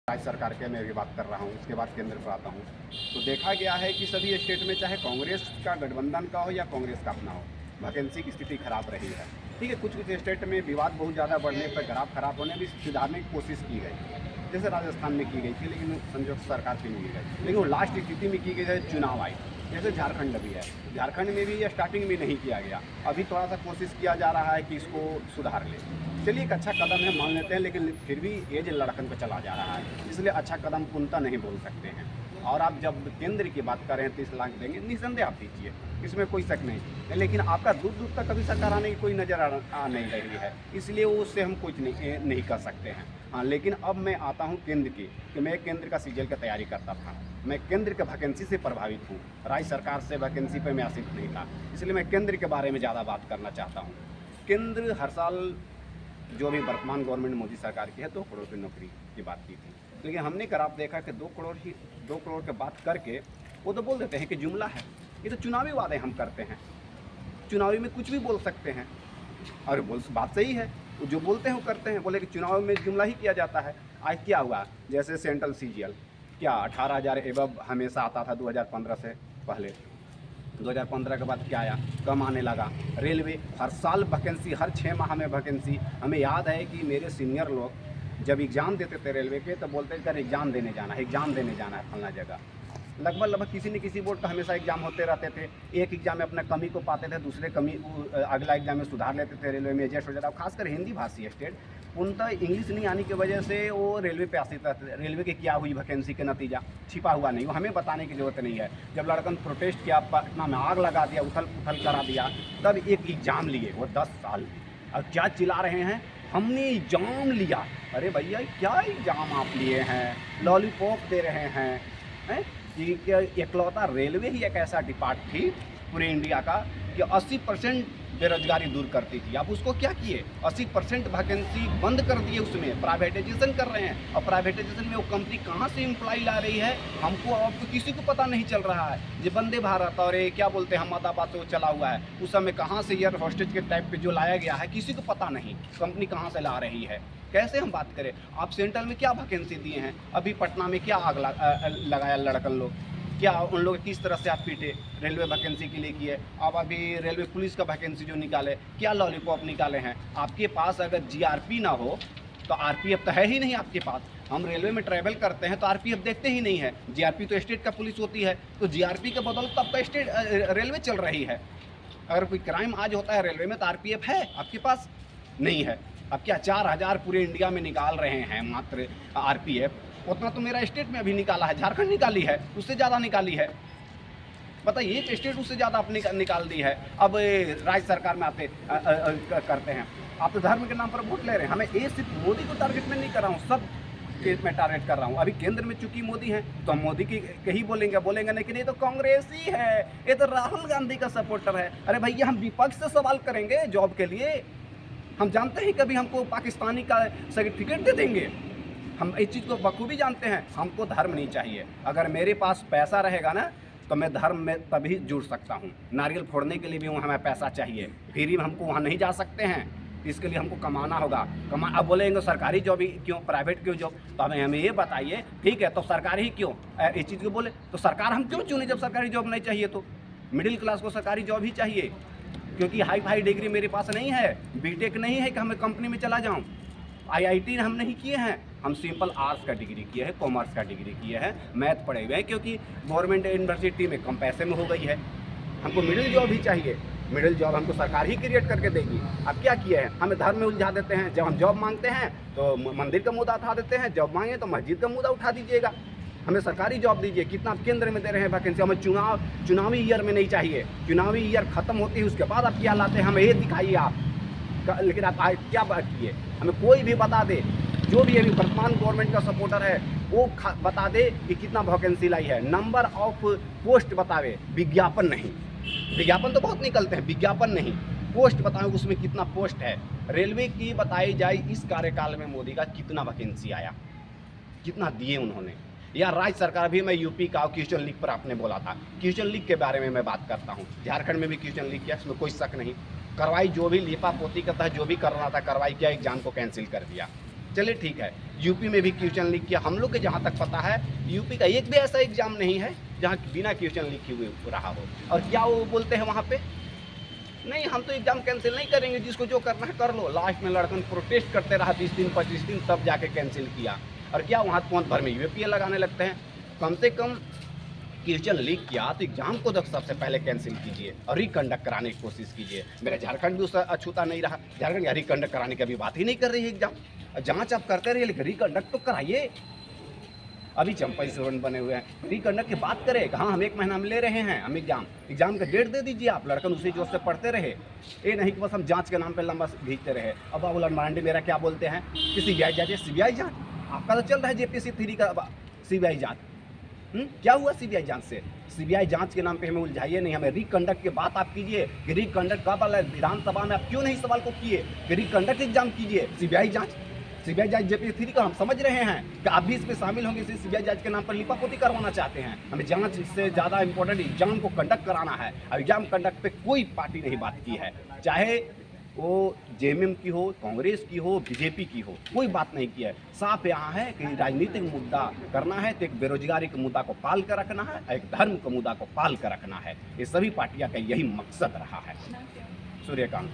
राज्य सरकार के मैं भी बात कर रहा हूँ, उसके बाद केंद्र पर आता हूँ। तो देखा गया है कि सभी स्टेट में चाहे कांग्रेस का गठबंधन का हो या कांग्रेस का अपना हो, वैकेंसी की स्थिति खराब रही है। ठीक है, कुछ कुछ स्टेट में विवाद बहुत ज़्यादा बढ़ने पर ग्राफ खराब होने भी सुधारने की कोशिश की गई, जैसे राजस्थान में की गई थी, लेकिन संयोग सरकार की नहीं की गई। लेकिन वो लास्ट स्थिति में की गई है चुनाव आई, जैसे झारखंड भी है, झारखंड में भी ये स्टार्टिंग में नहीं किया गया, अभी थोड़ा सा कोशिश किया जा रहा है कि इसको सुधार ले। चलिए एक अच्छा कदम है, मान लेते हैं, लेकिन फिर भी एज लड़कन पे चला जा रहा है, इसलिए अच्छा कदम पूर्णतः नहीं बोल सकते हैं। और आप जब केंद्र की बात कर रहे हैं 30 लाख देंगे, निसंदेह आप दीजिए, इसमें कोई शक नहीं, लेकिन आपका दूर दूर तक कभी सरकार आने की कोई नज़र आ नहीं रही है, इसलिए उससे हम कुछ नहीं कर सकते हैं। हाँ, लेकिन अब मैं आता हूँ केंद्र की, कि मैं केंद्र का सीजीएल की तैयारी करता था, मैं केंद्र के वैकेंसी से प्रभावित हूँ, राज्य सरकार से वैकेंसी पर मैं आश्रित नहीं था, इसलिए मैं केंद्र के बारे में ज़्यादा बात करना चाहता हूँ। केंद्र हर साल जो भी वर्तमान गवर्नमेंट मोदी सरकार की है 2 करोड़ की नौकरी की बात की थी, लेकिन हमने कर आप देखा कि 2 करोड़ की बात करके वो तो बोल देते हैं कि जुमला है, ये तो चुनावी वादे हम करते हैं, चुनावी में कुछ भी बोल सकते हैं, और बात सही है, वो जो बोलते हैं वो करते हैं। बोले कि चुनाव में जुमला ही किया जाता है। आज क्या हुआ, जैसे सेंट्रल सीजीएल क्या 18,000 एबव हमेशा आता था 2015 से पहले, 2015 के बाद क्या आया, कम आने लगा। रेलवे हर साल वैकेंसी, हर 6 माह में वैकेंसी। हमें याद है कि मेरे सीनियर लोग जब एग्ज़ाम देते थे रेलवे के, तो बोलते थे सर एग्ज़ाम देने जाना है फलना जगह। लगभग किसी न किसी बोर्ड का हमेशा एग्जाम होते रहते थे, एक एग्जाम में अपना कमी को पाते थे, दूसरे कमी अगला एग्जाम में सुधार लेते थे, रेलवे में एडजस्ट हो जाता। खासकर हिंदी भाषी स्टेट उनका इंग्लिश नहीं आने की वजह से वो रेलवे पे आश्रित रहते थे। रेलवे के क्या हुई वैकेंसी के नतीजा छिपा हुआ नहीं, वो हमें बताने की जरूरत नहीं है। जब लड़कन प्रोटेस्ट किया, पटना में आग लगा दिया, उथल पुथल करा दिया, तब एक एग्ज़ाम लिए, वो 10 साल। अब क्या चिल्ला रहे हैं, हमने एग्ज़ाम लिया। अरे भैया क्या एग्ज़ाम आप लिए हैं, लॉलीपॉप दे रहे हैं कि इकलौता रेलवे ही एक ऐसा डिपार्ट थी पूरे इंडिया का कि 80% बेरोजगारी दूर करती थी। अब उसको क्या किए, 80% वैकेंसी बंद कर दिए, उसमें प्राइवेटाइजेशन कर रहे हैं। और प्राइवेटाइजेशन में वो कंपनी कहाँ से एम्प्लॉय ला रही है हमको आपको किसी को पता नहीं चल रहा है। जो वंदे भारत और ये क्या बोलते हैं अहमदाबाद से वो चला हुआ है, उस समय कहाँ से एयर होस्टेज के टाइप पे जो लाया गया है किसी को पता नहीं, कंपनी कहाँ से ला रही है। कैसे हम बात करें, आप सेंट्रल में क्या वैकेंसी दिए हैं, अभी पटना में क्या आग लगाया लड़कन लोग, क्या उन लोग किस तरह से आप पीटे, रेलवे वैकेंसी के लिए किए। अब अभी रेलवे पुलिस का वैकेंसी जो निकाले, क्या लॉलीपॉप निकाले हैं। आपके पास अगर जीआरपी ना हो तो आरपीएफ तो है ही नहीं आपके पास। हम रेलवे में ट्रैवल करते हैं तो आरपीएफ देखते ही नहीं है, जीआरपी तो स्टेट का पुलिस होती है, तो जीआरपी के बदौलत तो आपका स्टेट रेलवे चल रही है। अगर कोई क्राइम आज होता है रेलवे में तो आरपीएफ है आपके पास, नहीं है। अब क्या 4,000 पूरे इंडिया में निकाल रहे हैं मात्र आरपीएफ, उतना तो मेरा स्टेट में अभी निकाला है, झारखंड निकाली है, उससे ज़्यादा निकाली है। बताइए, एक स्टेट उससे ज़्यादा अपनी निकाल दी है। अब राज्य सरकार में आते करते हैं, आप तो धर्म के नाम पर वोट ले रहे हैं। हमें ये सिर्फ मोदी को टारगेट में नहीं कर रहा हूँ, सब के मैं टारगेट कर रहा हूँ। अभी केंद्र में चूंकि मोदी है तो हम मोदी की ही बोलेंगे नहीं कि ये तो कांग्रेस ही है, ये तो राहुल गांधी का सपोर्टर है। अरे भैया, हम विपक्ष से सवाल करेंगे जॉब के लिए, हम जानते हैं कभी हमको पाकिस्तानी का सर्टिफिकेट दे देंगे, हम इस चीज़ को बखूबी जानते हैं। हमको धर्म नहीं चाहिए, अगर मेरे पास पैसा रहेगा ना तो मैं धर्म में तभी जुड़ सकता हूँ। नारियल फोड़ने के लिए भी वहाँ हमें पैसा चाहिए, फ्री में हमको वहाँ नहीं जा सकते हैं, इसके लिए हमको कमाना होगा। अब बोलेंगे सरकारी जॉब ही क्यों, प्राइवेट क्यों जॉब, तो हमें ये बताइए। ठीक है, तो सरकारी ही क्यों, इस चीज़ को बोले तो सरकार हम क्यों चुने जब सरकारी जॉब नहीं चाहिए। तो मिडिल क्लास को सरकारी जॉब ही चाहिए, क्योंकि हाई फाई डिग्री मेरे पास नहीं है, बीटेक नहीं है कि हमें कंपनी में चला जाऊँ, आईआईटी हम नहीं किए हैं, हम सिंपल आर्ट्स का डिग्री किए हैं, कॉमर्स का डिग्री किए हैं, मैथ पढ़े हुए हैं, क्योंकि गवर्नमेंट यूनिवर्सिटी में कम पैसे में हो गई है। हमको मिडिल जॉब ही चाहिए, मिडिल जॉब हमको सरकार ही क्रिएट करके देगी। अब क्या किया है, हमें धर्म में उलझा देते हैं। जब हम जॉब मांगते हैं तो मंदिर का मुद्दा उठा देते हैं, जॉब मांगे तो मस्जिद का मुद्दा उठा दीजिएगा। हमें सरकारी जॉब दीजिए, कितना आप केंद्र में दे रहे हैं वैकेंसी, हमें चुनावी ईयर में नहीं चाहिए। चुनावी ईयर खत्म होती है उसके बाद आप क्या लाते हैं, हमें ये दिखाइए आप। लेकिन आप क्या बात किए, हमें कोई भी बता दे, जो भी अभी वर्तमान गवर्नमेंट का सपोर्टर है वो बता दे कि कितना वैकेंसी लाई है, नंबर ऑफ पोस्ट बतावे, विज्ञापन नहीं। विज्ञापन तो बहुत निकलते हैं, विज्ञापन नहीं, पोस्ट बताएं उसमें कितना पोस्ट है। रेलवे की बताई जाए इस कार्यकाल में मोदी का कितना वैकेंसी आया, कितना दिए उन्होंने। या राज्य सरकार भी, मैं यूपी का क्वेश्चन लीक पर आपने बोला था, क्वेश्चन लीक के बारे में मैं बात करता हूँ। झारखंड में भी क्वेश्चन लीक किया, इसमें कोई शक नहीं। कार्रवाई जो भी लिपा पोती करता है, जो भी कर रहा था कार्रवाई किया, एग्जाम को कैंसिल कर दिया। चलिए ठीक है, यूपी में भी क्वेश्चन लीक किया। हम लोग के जहाँ तक पता है यूपी का एक भी ऐसा एग्जाम नहीं है जहाँ बिना क्वेश्चन लीक किए हुए रहा हो। और क्या वो बोलते हैं वहाँ पे, नहीं हम तो एग्जाम कैंसिल नहीं करेंगे, जिसको जो करना है कर लो। लास्ट में लड़कन प्रोटेस्ट करते रहा 20 दिन 25 दिन, तब जाके कैंसिल किया। और क्या वहाँ तुरंत भर में यूपीए लगाने लगते हैं। कम से कम क्वेश्चन लीक किया तो एग्जाम को तो सबसे पहले कैंसिल कीजिए और रिकंडक्ट कराने की कोशिश कीजिए। मेरा झारखंड भी उससे अछूता नहीं रहा, झारखंड या रिकंडक्ट कराने की अभी बात ही नहीं कर रही है एग्जाम। जांच आप करते रहिए लेकिन रिकंडक्ट तो कराइए। अभी चंपई स्टूडेंट बने हुए हैं, रिकंडक्ट की बात करें, हाँ हम 1 महीना में ले रहे हैं हम एग्जाम का डेट दे दीजिए आप, लड़कन उसी जोर से पढ़ते रहे। ये नहीं कि बस हम जांच के नाम पे लंबा भेजते रहे। अब बाबूलाल मरांडी मेरा क्या बोलते हैं कि सीबीआई जांच, सीबीआई जांच आपका तो चल रहा है जेपीसी 3 का सीबीआई जांच। क्या हुआ सीबीआई जांच से? सीबीआई जांच के नाम पे हमें उलझाइए नहीं, हमें रिकंडक्ट की बात आप कीजिए कि रिकंडक्ट कब वाला है। विधानसभा में आप क्यों नहीं सवाल को किए कि रिकंडक्ट एग्जाम कीजिए। सीबीआई जांच जेपीसी 3 का हम समझ रहे हैं कि आप भी इसमें शामिल होंगे, इसी सीबीआई जांच के नाम पर लिपापोती करवाना चाहते हैं। हमें जांच इससे ज़्यादा इंपॉर्टेंट एग्जाम को कंडक्ट कराना है। और एग्जाम कंडक्ट पे कोई पार्टी नहीं बात की है, चाहे वो जेएमएम की हो, कांग्रेस की हो, बीजेपी की हो, कोई बात नहीं की है। साफ यहाँ है कि राजनीतिक मुद्दा करना है तो एक बेरोजगारी के मुद्दा को पाल कर रखना है, एक धर्म के मुद्दा को पाल कर रखना है। ये सभी पार्टियां का यही मकसद रहा है। सूर्यकांत।